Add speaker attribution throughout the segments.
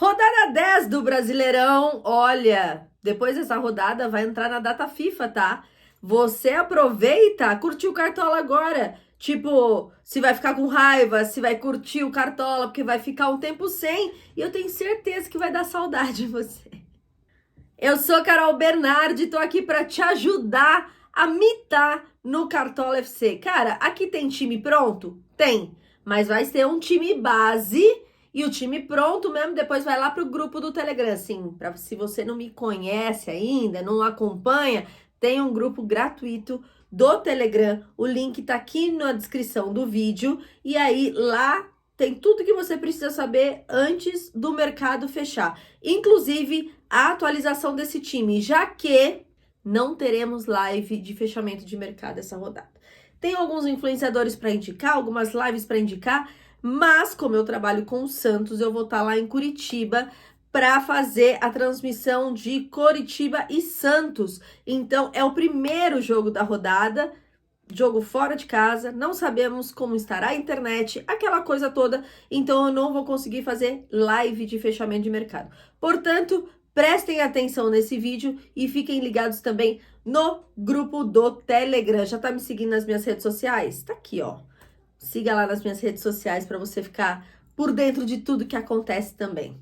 Speaker 1: Rodada 10 do Brasileirão. Olha, depois dessa rodada vai entrar na data FIFA, tá? Você aproveita, curtiu o Cartola agora. Tipo, se vai ficar com raiva, se vai curtir o Cartola, porque vai ficar um tempo sem. E eu tenho certeza que vai dar saudade em você. Eu sou Carol Bernardi, tô aqui para te ajudar a mitar no Cartola FC. Cara, aqui tem time pronto? Tem, mas vai ser um time base e o time pronto mesmo depois vai lá pro grupo do Telegram. Assim, para se você não me conhece ainda, não acompanha, tem um grupo gratuito do Telegram. O link tá aqui na descrição do vídeo e aí lá tem tudo que você precisa saber antes do mercado fechar. Inclusive a atualização desse time, já que não teremos live de fechamento de mercado essa rodada. Tem alguns influenciadores para indicar, algumas lives para indicar, mas como eu trabalho com o Santos, eu vou estar lá em Curitiba para fazer a transmissão de Coritiba e Santos. Então é o primeiro jogo da rodada, jogo fora de casa, não sabemos como estará a internet, aquela coisa toda, então eu não vou conseguir fazer live de fechamento de mercado. Portanto, prestem atenção nesse vídeo e fiquem ligados também no grupo do Telegram. Já tá me seguindo nas minhas redes sociais? Tá aqui, ó. Siga lá nas minhas redes sociais para você ficar por dentro de tudo que acontece também.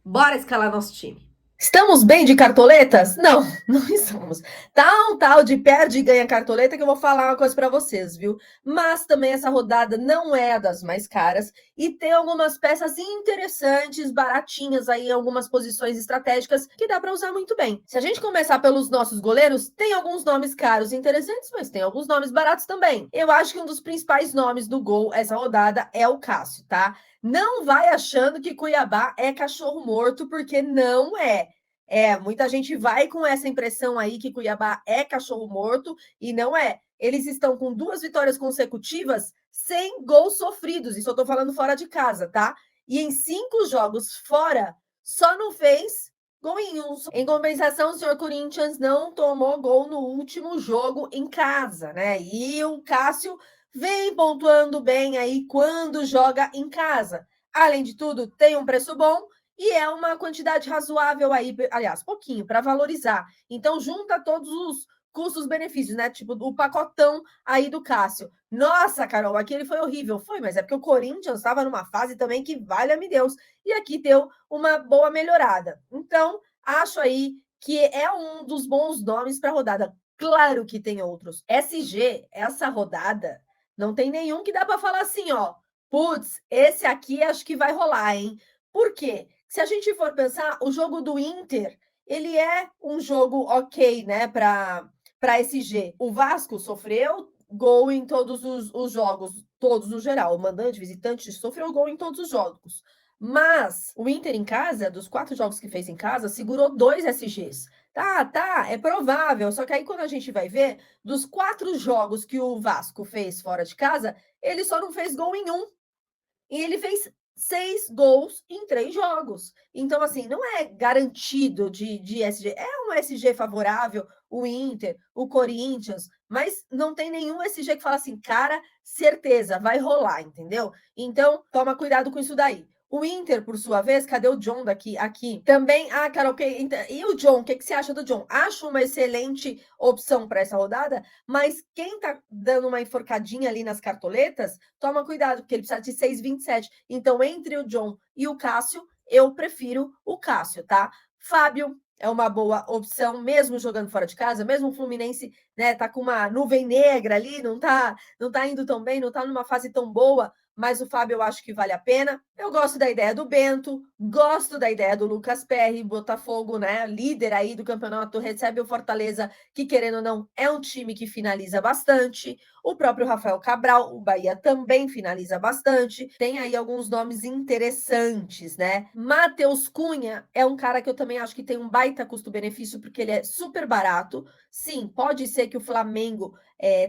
Speaker 1: Bora escalar nosso time. Estamos bem de cartoletas? Não, não estamos. Tá um tal de perde e ganha cartoleta que eu vou falar uma coisa para vocês, viu? Mas também essa rodada não é a das mais caras e tem algumas peças interessantes, baratinhas aí em algumas posições estratégicas que dá para usar muito bem. Se a gente começar pelos nossos goleiros, tem alguns nomes caros e interessantes, mas tem alguns nomes baratos também. Eu acho que um dos principais nomes do gol essa rodada é o Cássio, tá? Não vai achando que Cuiabá é cachorro morto, porque não é. Muita gente vai com essa impressão aí que Cuiabá é cachorro morto e não é. Eles estão com 2 vitórias consecutivas sem gols sofridos. Isso eu tô falando fora de casa, tá? E em 5 jogos fora, só não fez gol em um. Em compensação, o senhor Corinthians não tomou gol no último jogo em casa, né? E o Cássio vem pontuando bem aí quando joga em casa. Além de tudo, tem um preço bom e é uma quantidade razoável aí, aliás, pouquinho, para valorizar. Então, junta todos os custos-benefícios, né? Tipo, o pacotão aí do Cássio. Nossa, Carol, aquele foi horrível. Foi, mas é porque o Corinthians estava numa fase também que, valha-me Deus, e aqui deu uma boa melhorada. Então, acho aí que é um dos bons nomes para a rodada. Claro que tem outros. SG, essa rodada, não tem nenhum que dá para falar assim, ó. Putz, esse aqui acho que vai rolar, hein? Por quê? Se a gente for pensar, o jogo do Inter, ele é um jogo ok, né, para SG. O Vasco sofreu gol em todos os jogos, todos no geral. O mandante, visitante, sofreu gol em todos os jogos. Mas o Inter em casa, dos 4 jogos que fez em casa, segurou 2 SGs. Tá, é provável. Só que aí quando a gente vai ver, dos 4 jogos que o Vasco fez fora de casa, ele só não fez gol em um. E ele fez 6 gols em 3 jogos. Então, assim, não é garantido de SG. É um SG favorável, o Inter, o Corinthians, mas não tem nenhum SG que fala assim, cara, certeza, vai rolar, entendeu? Então, toma cuidado com isso daí. O Inter, por sua vez, cadê o John daqui? Aqui. Também, Carol, e o John? O que você acha do John? Acho uma excelente opção para essa rodada, mas quem tá dando uma enforcadinha ali nas cartoletas, toma cuidado, porque ele precisa de 6,27. Então, entre o John e o Cássio, eu prefiro o Cássio, tá? Fábio é uma boa opção, mesmo jogando fora de casa, mesmo o Fluminense, né, tá com uma nuvem negra ali, não tá indo tão bem, não tá numa fase tão boa, mas o Fábio eu acho que vale a pena. Eu gosto da ideia do Bento, gosto da ideia do Lucas Perry, Botafogo, né, líder aí do campeonato, recebe o Fortaleza, que querendo ou não, é um time que finaliza bastante. O próprio Rafael Cabral, o Bahia também finaliza bastante. Tem aí alguns nomes interessantes, né? Matheus Cunha é um cara que eu também acho que tem um baita custo-benefício, porque ele é super barato. Sim, pode ser que o Flamengo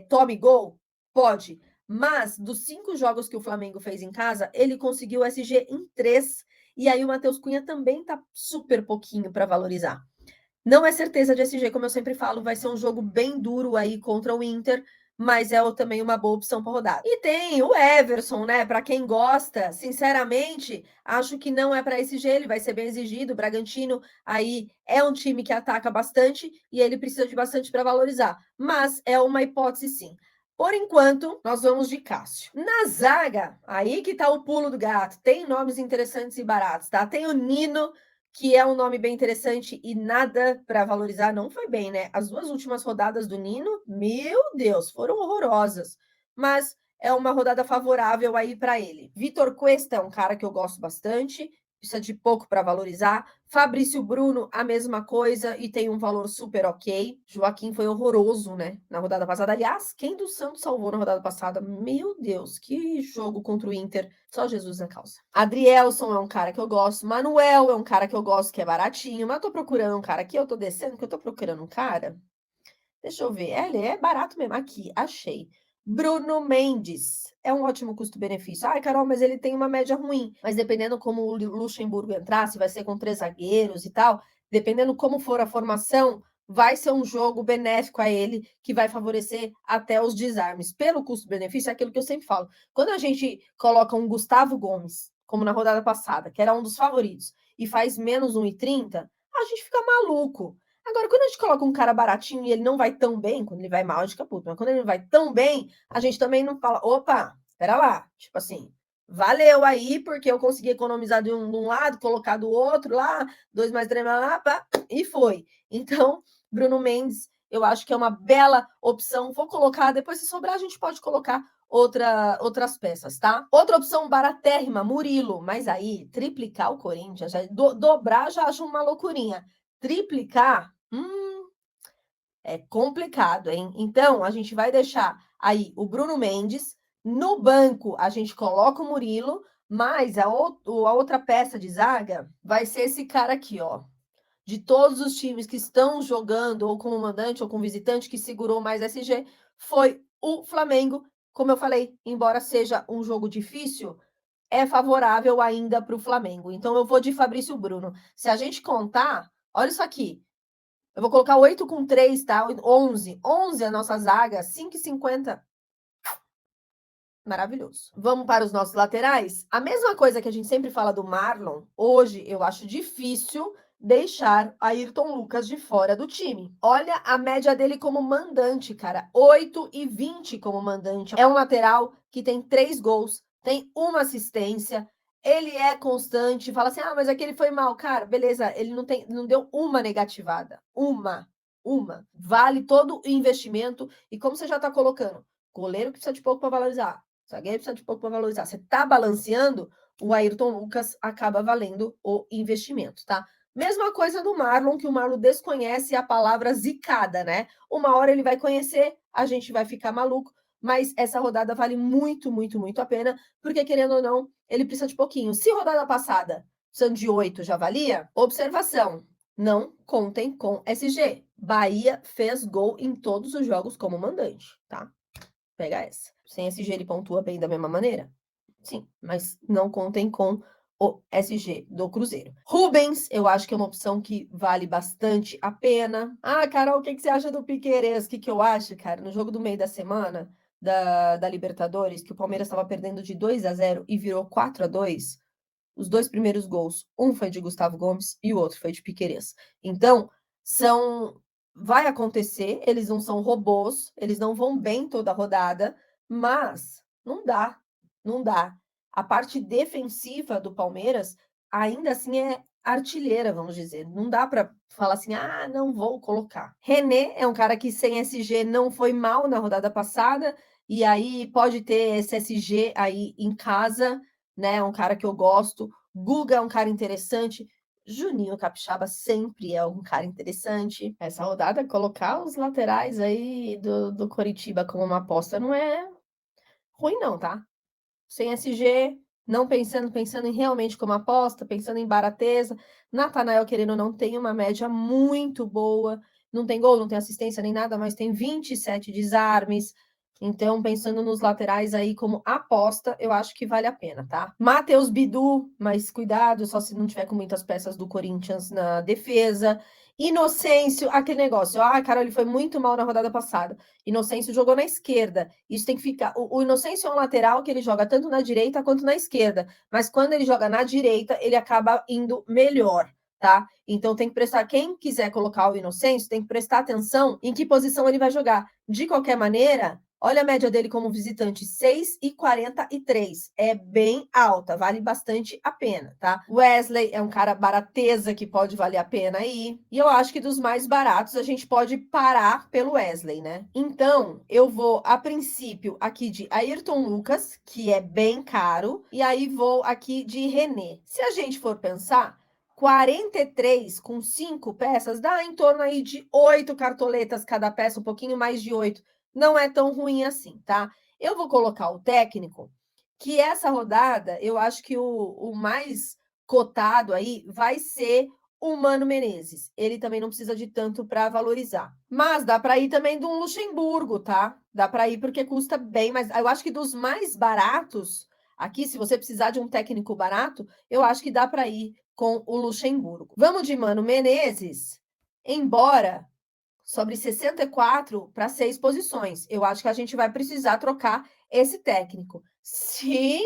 Speaker 1: tome gol? Pode. Mas dos 5 jogos que o Flamengo fez em casa, ele conseguiu SG em 3. E aí o Matheus Cunha também tá super pouquinho para valorizar. Não é certeza de SG, como eu sempre falo, vai ser um jogo bem duro aí contra o Inter, mas é também uma boa opção para rodar. E tem o Everson, né? Para quem gosta, sinceramente, acho que não é para SG, ele vai ser bem exigido. O Bragantino aí é um time que ataca bastante e ele precisa de bastante para valorizar, mas é uma hipótese sim. Por enquanto, nós vamos de Cássio. Na zaga, aí que tá o pulo do gato. Tem nomes interessantes e baratos, tá? Tem o Nino, que é um nome bem interessante e nada para valorizar, não foi bem, né? As 2 últimas rodadas do Nino, meu Deus, foram horrorosas. Mas é uma rodada favorável aí para ele. Vitor Cuesta é um cara que eu gosto bastante, precisa de pouco para valorizar. Fabrício Bruno, a mesma coisa e tem um valor super ok. Joaquim foi horroroso, né, na rodada passada. Aliás, quem do Santos salvou na rodada passada? Meu Deus, que jogo contra o Inter. Só Jesus na causa. Adrielson é um cara que eu gosto. Manuel é um cara que eu gosto, que é baratinho. Mas eu tô procurando um cara aqui, eu tô descendo, que eu tô procurando um cara. Deixa eu ver. Ele é barato mesmo. Aqui, achei. Bruno Mendes. É um ótimo custo-benefício. Ai, Carol, mas ele tem uma média ruim. Mas dependendo como o Luxemburgo entrar, se vai ser com 3 zagueiros e tal, dependendo como for a formação, vai ser um jogo benéfico a ele, que vai favorecer até os desarmes. Pelo custo-benefício, é aquilo que eu sempre falo. Quando a gente coloca um Gustavo Gomes, como na rodada passada, que era um dos favoritos, e faz menos 1,30, a gente fica maluco. Agora, quando a gente coloca um cara baratinho e ele não vai tão bem, quando ele vai mal, a gente fica puto, mas quando ele não vai tão bem, a gente também não fala, opa, espera lá, tipo assim, valeu aí, porque eu consegui economizar de um lado, colocar do outro lá, 2 mais 3 lá, pá, e foi. Então, Bruno Mendes, eu acho que é uma bela opção. Vou colocar, depois se sobrar, a gente pode colocar outras peças, tá? Outra opção baratérrima, Murilo, mas aí, triplicar o Corinthians, dobrar já acho uma loucurinha. Triplicar, é complicado, hein? Então, a gente vai deixar aí o Bruno Mendes. No banco, a gente coloca o Murilo, mas a outra peça de zaga vai ser esse cara aqui, ó. De todos os times que estão jogando, ou como mandante, ou como visitante, que segurou mais SG, foi o Flamengo. Como eu falei, embora seja um jogo difícil, é favorável ainda para o Flamengo. Então, eu vou de Fabrício Bruno. Se a gente contar, olha isso aqui. Eu vou colocar 8 com 3, tá? 11. 11 a nossa zaga, 5,50. Maravilhoso. Vamos para os nossos laterais? A mesma coisa que a gente sempre fala do Marlon, hoje eu acho difícil deixar Ayrton Lucas de fora do time. Olha a média dele como mandante, cara. 8,20 como mandante. É um lateral que tem 3 gols, tem uma assistência, ele é constante, fala assim, mas aquele foi mal. Cara, beleza, ele não deu uma negativada. Uma. Vale todo o investimento. E como você já tá colocando, goleiro que precisa de pouco para valorizar, zagueiro precisa de pouco para valorizar. Você tá balanceando, o Ayrton Lucas acaba valendo o investimento, tá? Mesma coisa do Marlon, que o Marlon desconhece a palavra zicada, né? Uma hora ele vai conhecer, a gente vai ficar maluco, mas essa rodada vale muito, muito, muito a pena, porque querendo ou não, ele precisa de pouquinho. Se rodada passada, precisando de 8 já valia, observação, não contem com SG. Bahia fez gol em todos os jogos como mandante, tá? Pega essa. Sem SG ele pontua bem da mesma maneira? Sim, mas não contem com o SG do Cruzeiro. Rubens, eu acho que é uma opção que vale bastante a pena. Ah, Carol, o que você acha do Piquerez? O que eu acho, cara? No jogo do meio da semana da Libertadores, que o Palmeiras estava perdendo de 2-0 e virou 4-2, os 2 primeiros gols, um foi de Gustavo Gomes e o outro foi de Piquerez. Então, vai acontecer, eles não são robôs, eles não vão bem toda a rodada, mas não dá. A parte defensiva do Palmeiras ainda assim é artilheira, vamos dizer. Não dá para falar assim, não vou colocar. René é um cara que sem SG não foi mal na rodada passada, e aí pode ter esse SG aí em casa, né? Um cara que eu gosto. Guga é um cara interessante. Juninho Capixaba sempre é um cara interessante. Essa rodada, colocar os laterais aí do Coritiba como uma aposta não é ruim, não, tá? Sem SG, não pensando em realmente como aposta, pensando em barateza. Natanael, querendo ou não, tem uma média muito boa. Não tem gol, não tem assistência nem nada, mas tem 27 desarmes. Então, pensando nos laterais aí como aposta, eu acho que vale a pena, tá? Matheus Bidu, mas cuidado, só se não tiver com muitas peças do Corinthians na defesa. Inocêncio, aquele negócio. Ah, Carol, ele foi muito mal na rodada passada. Inocêncio jogou na esquerda. Isso tem que ficar. O Inocêncio é um lateral que ele joga tanto na direita quanto na esquerda. Mas quando ele joga na direita, ele acaba indo melhor. Tá? Então tem que prestar, quem quiser colocar o Inocêncio, tem que prestar atenção em que posição ele vai jogar. De qualquer maneira, olha a média dele como visitante, 6,43. É bem alta, vale bastante a pena, tá? Wesley é um cara barateza que pode valer a pena aí. E eu acho que dos mais baratos a gente pode parar pelo Wesley, né? Então, eu vou a princípio aqui de Ayrton Lucas, que é bem caro, e aí vou aqui de René. Se a gente for pensar, 43 com 5 peças dá em torno aí de 8 cartoletas cada peça, um pouquinho mais de 8. Não é tão ruim assim, tá? Eu vou colocar o técnico, que essa rodada, eu acho que o mais cotado aí vai ser o Mano Menezes. Ele também não precisa de tanto para valorizar. Mas dá para ir também de um Luxemburgo, tá? Dá para ir porque custa bem mais. Eu acho que dos mais baratos, aqui, se você precisar de um técnico barato, eu acho que dá para ir com o Luxemburgo. Vamos de Mano Menezes, embora sobre 64 para 6 posições. Eu acho que a gente vai precisar trocar esse técnico. Se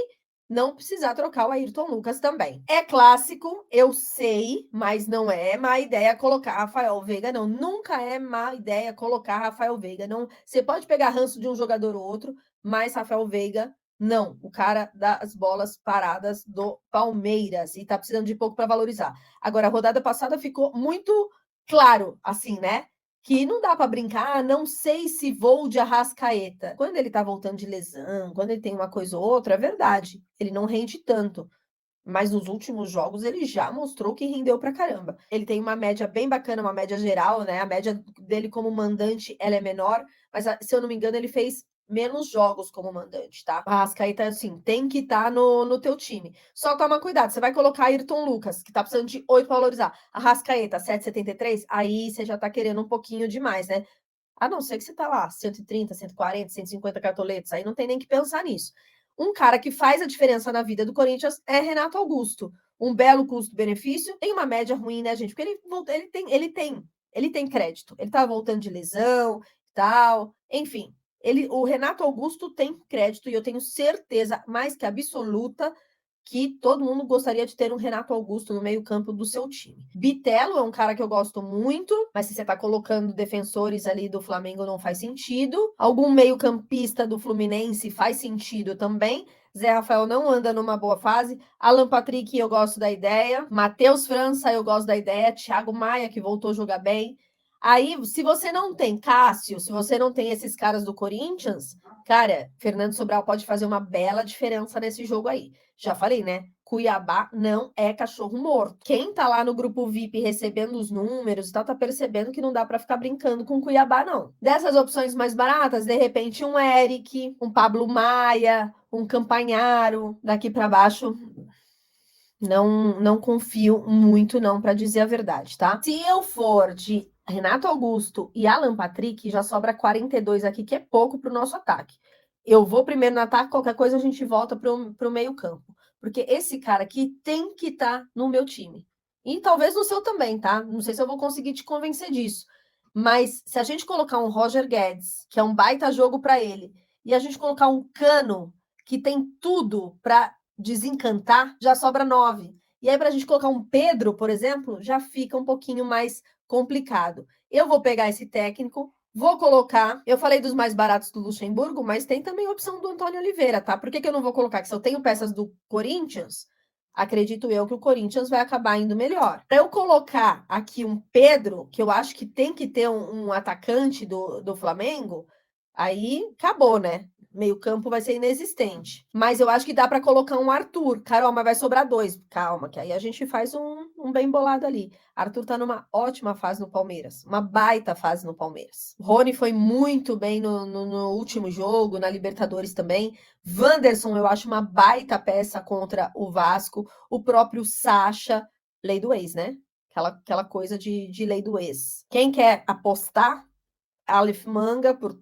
Speaker 1: não precisar trocar o Ayrton Lucas também. É clássico, eu sei, mas não é má ideia colocar Rafael Veiga, não. Nunca é má ideia colocar Rafael Veiga. Não, você pode pegar ranço de um jogador ou outro, mas Rafael Veiga não, o cara das bolas paradas do Palmeiras e tá precisando de pouco para valorizar. Agora, a rodada passada ficou muito claro, assim, né? Que não dá para brincar, não sei se vou de Arrascaeta. Quando ele tá voltando de lesão, quando ele tem uma coisa ou outra, é verdade, ele não rende tanto. Mas nos últimos jogos ele já mostrou que rendeu pra caramba. Ele tem uma média bem bacana, uma média geral, né? A média dele como mandante, ela é menor, mas se eu não me engano, ele fez menos jogos como mandante, tá? A Arrascaeta, assim, tem que estar no teu time. Só toma cuidado, você vai colocar Ayrton Lucas, que tá precisando de 8 pra valorizar. A Arrascaeta, 7,73, aí você já tá querendo um pouquinho demais, né? A não ser que você tá lá, 130, 140, 150 cartoletas, aí não tem nem que pensar nisso. Um cara que faz a diferença na vida do Corinthians é Renato Augusto. Um belo custo-benefício, tem uma média ruim, né, gente? Porque ele tem crédito. Ele tá voltando de lesão, tal, enfim. O Renato Augusto tem crédito e eu tenho certeza mais que absoluta que todo mundo gostaria de ter um Renato Augusto no meio-campo do seu time. Bitelo é um cara que eu gosto muito, mas se você tá colocando defensores ali do Flamengo não faz sentido. Algum meio-campista do Fluminense faz sentido também. Zé Rafael não anda numa boa fase. Alan Patrick, eu gosto da ideia. Matheus França, eu gosto da ideia. Thiago Maia, que voltou a jogar bem. Aí, se você não tem Cássio, se você não tem esses caras do Corinthians, cara, Fernando Sobral pode fazer uma bela diferença nesse jogo aí. Já falei, né? Cuiabá não é cachorro morto. Quem tá lá no grupo VIP recebendo os números e tal, tá percebendo que não dá para ficar brincando com Cuiabá, não. Dessas opções mais baratas, de repente um Eric, um Pablo Maia, um Campanharo, daqui para baixo, não confio muito não, para dizer a verdade, tá? Se eu for de Renato Augusto e Alan Patrick, já sobra 42 aqui, que é pouco pro nosso ataque. Eu vou primeiro no ataque, qualquer coisa a gente volta pro meio campo. Porque esse cara aqui tem que estar no meu time. E talvez no seu também, tá? Não sei se eu vou conseguir te convencer disso. Mas se a gente colocar um Roger Guedes, que é um baita jogo para ele, e a gente colocar um Cano, que tem tudo para desencantar, já sobra 9. E aí, para a gente colocar um Pedro, por exemplo, já fica um pouquinho mais complicado. Eu vou pegar esse técnico, vou colocar. Eu falei dos mais baratos do Luxemburgo, mas tem também a opção do Antônio Oliveira, tá? Por que eu não vou colocar? Que se eu tenho peças do Corinthians, acredito eu que o Corinthians vai acabar indo melhor. Para eu colocar aqui um Pedro, que eu acho que tem que ter um atacante do Flamengo, aí acabou, né? Meio campo vai ser inexistente. Mas eu acho que dá para colocar um Arthur. Carol, mas vai sobrar 2. Calma, que aí a gente faz um bem bolado ali. Arthur tá numa ótima fase no Palmeiras. Uma baita fase no Palmeiras. Rony foi muito bem no último jogo, na Libertadores também. Wanderson, eu acho uma baita peça contra o Vasco. O próprio Sacha, lei do ex, né? Aquela coisa de lei do ex. Quem quer apostar? Aleph Manga por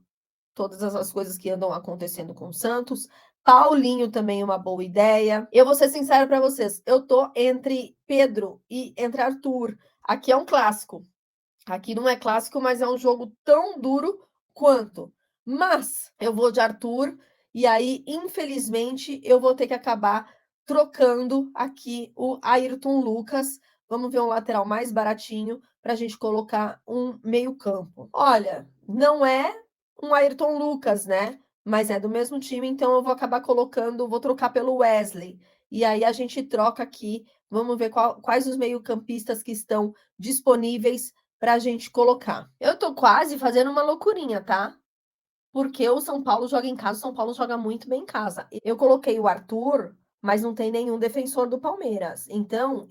Speaker 1: todas as coisas que andam acontecendo com o Santos. Paulinho também é uma boa ideia. Eu vou ser sincera para vocês, eu tô entre Pedro e entre Arthur. Aqui é um clássico. Aqui não é clássico, mas é um jogo tão duro quanto. Mas eu vou de Arthur e aí, infelizmente, eu vou ter que acabar trocando aqui o Ayrton Lucas. Vamos ver um lateral mais baratinho para a gente colocar um meio-campo. Olha, não é um Ayrton Lucas, né? Mas é do mesmo time, então eu vou acabar colocando, vou trocar pelo Wesley. E aí a gente troca aqui. Vamos ver quais os meio-campistas que estão disponíveis para a gente colocar. Eu tô quase fazendo uma loucurinha, tá? Porque o São Paulo joga em casa, o São Paulo joga muito bem em casa. Eu coloquei o Arthur, mas não tem nenhum defensor do Palmeiras. Então,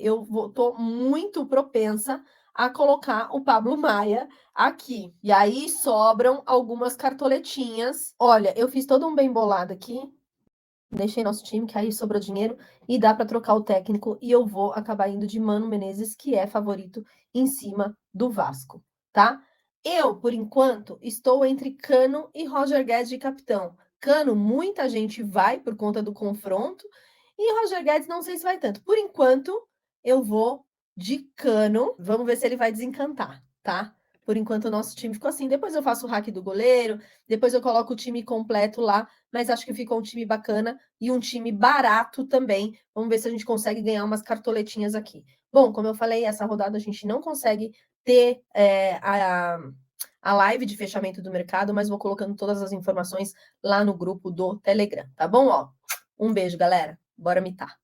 Speaker 1: tô muito propensa a colocar o Pablo Maia aqui. E aí sobram algumas cartoletinhas. Olha, eu fiz todo um bem bolado aqui. Deixei nosso time, que aí sobrou dinheiro e dá para trocar o técnico. E eu vou acabar indo de Mano Menezes, que é favorito em cima do Vasco, tá? Eu, por enquanto, estou entre Cano e Roger Guedes de capitão. Cano, muita gente vai por conta do confronto. E Roger Guedes, não sei se vai tanto. Por enquanto, eu vou de Cano. Vamos ver se ele vai desencantar, tá? Por enquanto, o nosso time ficou assim. Depois eu faço o hack do goleiro, depois eu coloco o time completo lá, mas acho que ficou um time bacana e um time barato também. Vamos ver se a gente consegue ganhar umas cartoletinhas aqui. Bom, como eu falei, essa rodada a gente não consegue ter a live de fechamento do mercado, mas vou colocando todas as informações lá no grupo do Telegram, tá bom? Ó, um beijo, galera. Bora mitar.